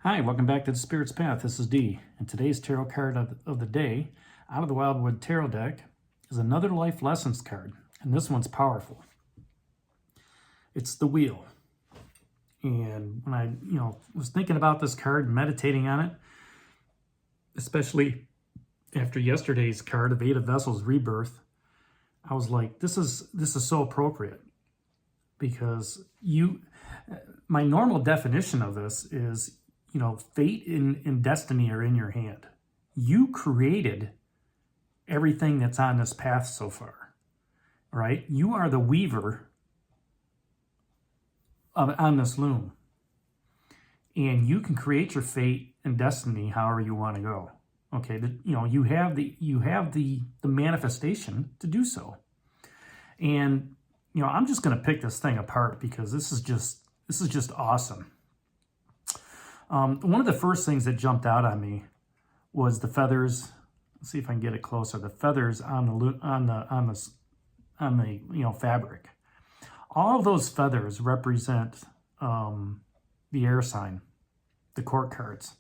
Hi, welcome back to the Spirit's Path. This is Dee, and today's tarot card of the day out of the Wildwood Tarot deck is another Life Lessons card, and this one's powerful. It's the Wheel. And when I, was thinking about this card, meditating on it, especially after yesterday's card of Eight of Vessels Rebirth, I was like, this is so appropriate because my normal definition of this is, fate and destiny are in your hand. You created everything that's on this path so far, right? You are the weaver on this loom. And you can create your fate and destiny however you want to go. Okay, you have the manifestation to do so. And I'm just going to pick this thing apart because this is just awesome. One of the first things that jumped out on me was the feathers. Let's see if I can get it closer. The feathers on the fabric. All of those feathers represent the air sign, the court cards.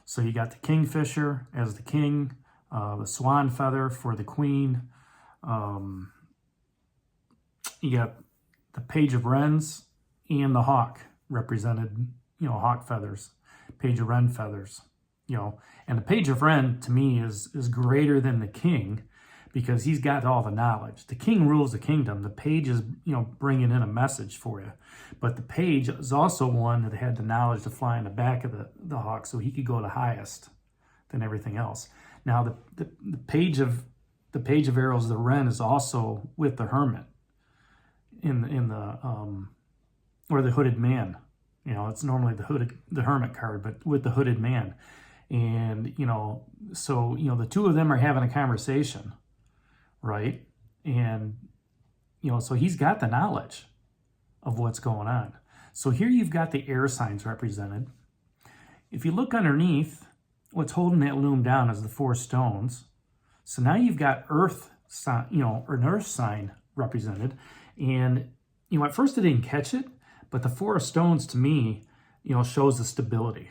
So you got the kingfisher as the king, the swan feather for the queen. You got the page of wrens and the hawk represented, hawk feathers, page of wren feathers, and the page of wren to me is greater than the king because he's got all the knowledge. The king rules the kingdom. The page is, bringing in a message for you. But the page is also one that had the knowledge to fly in the back of the hawk so he could go the highest than everything else. Now, the page of arrows, the wren, is also with the hermit or the hooded man. It's normally the hermit card, but with the hooded man. And, so, the two of them are having a conversation, right? And, so he's got the knowledge of what's going on. So here you've got the air signs represented. If you look underneath, what's holding that loom down is the four stones. So now you've got earth, or an earth sign represented. And, at first I didn't catch it, but the four stones to me, shows the stability.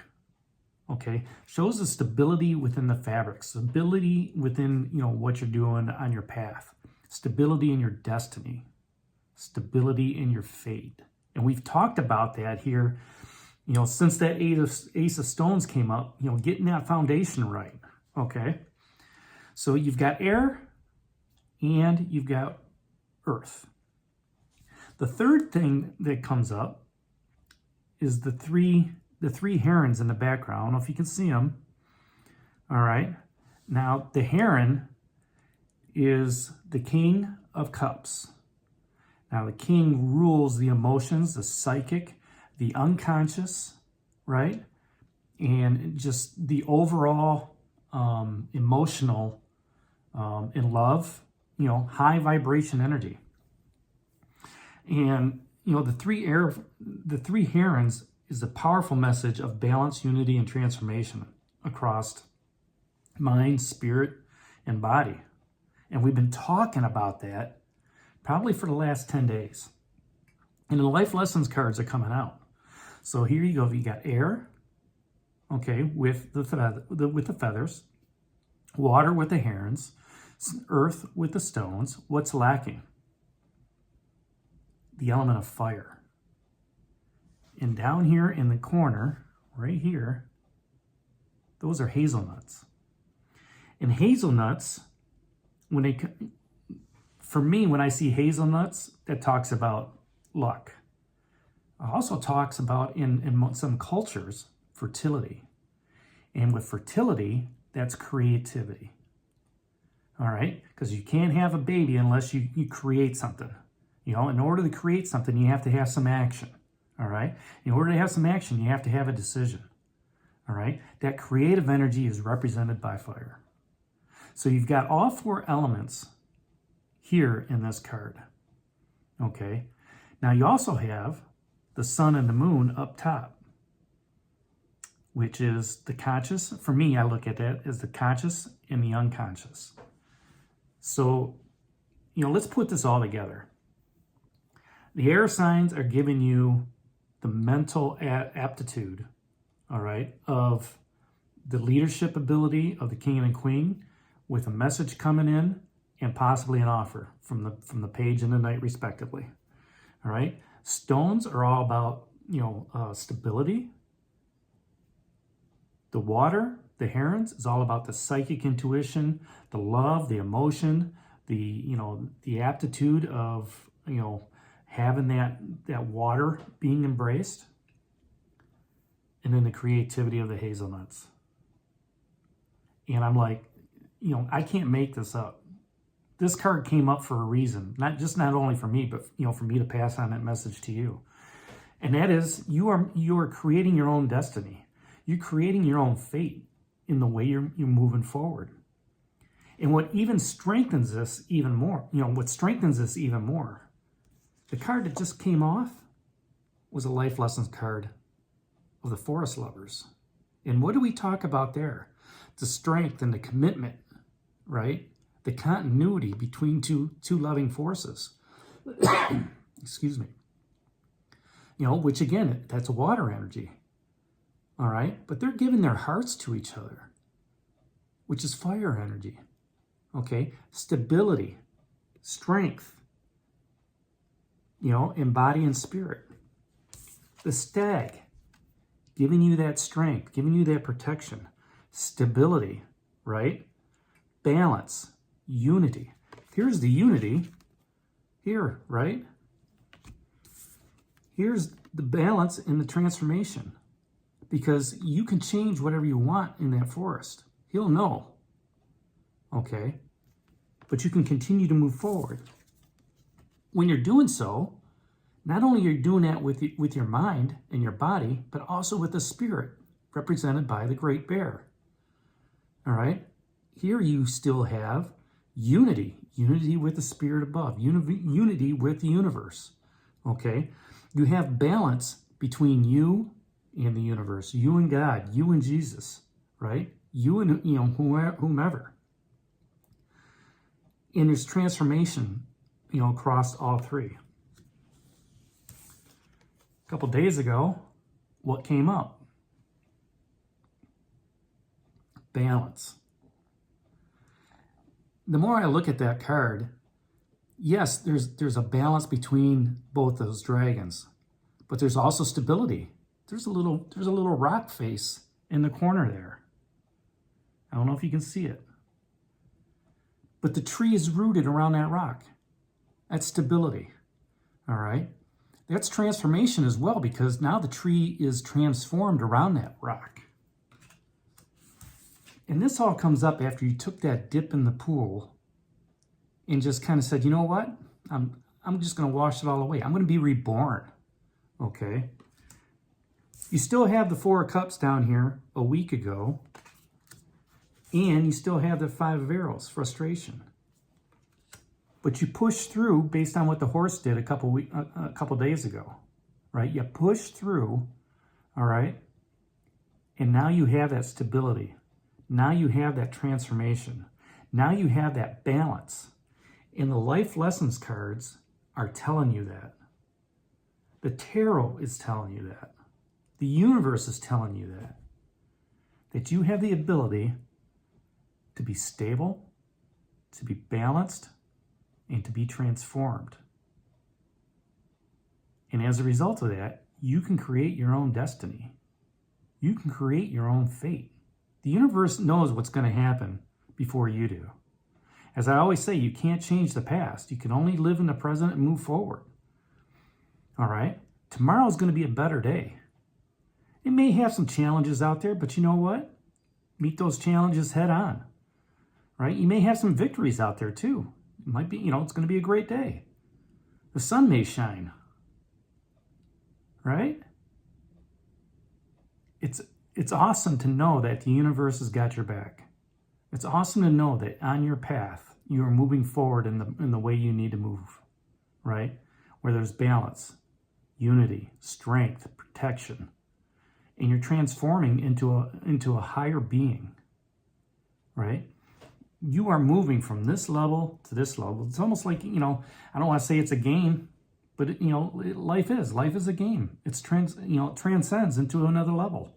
Okay, shows the stability within the fabric, stability within, what you're doing on your path, stability in your destiny, stability in your fate. And we've talked about that here, since that Ace of Stones came up, getting that foundation right. Okay, so you've got air and you've got earth. The third thing that comes up is the three herons in the background. I don't know if you can see them. All right. Now, the heron is the King of Cups. Now, the king rules the emotions, the psychic, the unconscious, right? And just the overall emotional in love, high vibration energy. And, the three herons is a powerful message of balance, unity, and transformation across mind, spirit, and body. And we've been talking about that probably for the last 10 days. And the life lessons cards are coming out. So here you go. You got air, okay, with the feathers, water with the herons, earth with the stones. What's lacking? The element of fire. And down here in the corner, right here, those are hazelnuts. And hazelnuts, for me, when I see hazelnuts, that talks about luck. It also talks about, in some cultures, fertility. And with fertility, that's creativity. All right? Because you can't have a baby unless you create something. In order to create something, you have to have some action. All right? In order to have some action, you have to have a decision. All right? That creative energy is represented by fire. So you've got all four elements here in this card. Okay? Now you also have the sun and the moon up top, which is the conscious. For me, I look at that as the conscious and the unconscious. So, let's put this all together. The air signs are giving you the mental aptitude all right, of the leadership ability of the king and the queen with a message coming in and possibly an offer from the page and the knight respectively. All right. Stones are all about, stability. The water, the herons, is all about the psychic intuition, the love, the emotion, the aptitude of, having that water being embraced. And then the creativity of the hazelnuts. And I'm like, I can't make this up. This card came up for a reason, not only for me, but for me to pass on that message to you. And that is, you are creating your own destiny. You're creating your own fate in the way you're moving forward. And what even strengthens this even more, the card that just came off was a life lessons card of the Forest Lovers. And what do we talk about there? The strength and the commitment, right? The continuity between two loving forces. Excuse me. Which again, that's water energy. All right? But they're giving their hearts to each other, which is fire energy. Okay? Stability, strength, in body and spirit. The stag, giving you that strength, giving you that protection, stability, right? Balance, unity. Here's the unity here, right? Here's the balance in the transformation, because you can change whatever you want in that forest. He'll know, okay? But you can continue to move forward. When you're doing so, not only are you doing that with your mind and your body, but also with the spirit, represented by the great bear. All right? Here you still have unity with the spirit above, unity with the universe. Okay? You have balance between you and the universe, you and God, you and Jesus, right? You and whomever. And there's transformation, across all three. A couple days ago, what came up? Balance. The more I look at that card, yes, there's a balance between both those dragons, but there's also stability. There's a little rock face in the corner there. I don't know if you can see it. But the tree is rooted around that rock. That's stability. All right? That's transformation as well, because now the tree is transformed around that rock. And this all comes up after you took that dip in the pool and just kind of said, you know what? I'm just going to wash it all away. I'm going to be reborn. Okay? You still have the Four of Cups down here a week ago, and you still have the Five of Arrows, frustration. But you pushed through based on what the horse did a couple days ago, right? You pushed through, all right? And now you have that stability. Now you have that transformation. Now you have that balance. And the life lessons cards are telling you that. The tarot is telling you that. The universe is telling you that. That you have the ability to be stable, to be balanced, and to be transformed. And as a result of that, you can create your own destiny. You can create your own fate. The universe knows what's going to happen before you do. As I always say, you can't change the past. You can only live in the present and move forward. All right? Tomorrow is going to be a better day. It may have some challenges out there, but you know what? Meet those challenges head on. Right? You may have some victories out there too. It might be, it's going to be a great day. The sun may shine. Right? It's awesome to know that the universe has got your back. It's awesome to know that on your path, you are moving forward in the way you need to move, right? Where there's balance, unity, strength, protection, and you're transforming into a higher being, right? You are moving from this level to this level. It's almost like, I don't want to say it's a game, but life is a game. It transcends into another level.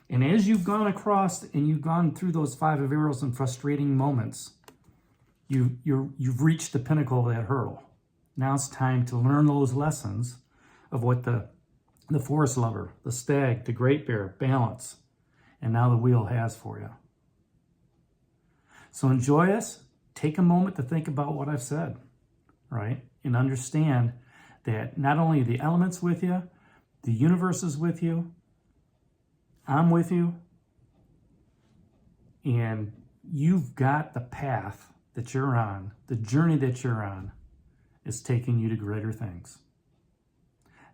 And as you've gone across and you've gone through those 5 of arrows and frustrating moments, you've reached the pinnacle of that hurdle. Now it's time to learn those lessons of what the forest lover, the stag, the great bear, balance, and now the wheel has for you. So enjoy this. Take a moment to think about what I've said, right? And understand that not only the elements with you, the universe is with you, I'm with you, and you've got the path that you're on, the journey that you're on is taking you to greater things.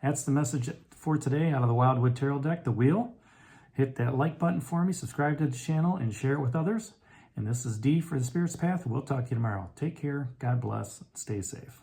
That's the message for today out of the Wildwood Tarot deck, the wheel. Hit that like button for me, subscribe to the channel, and share it with others. And this is D for the Spirit's Path. We'll talk to you tomorrow. Take care. God bless. Stay safe.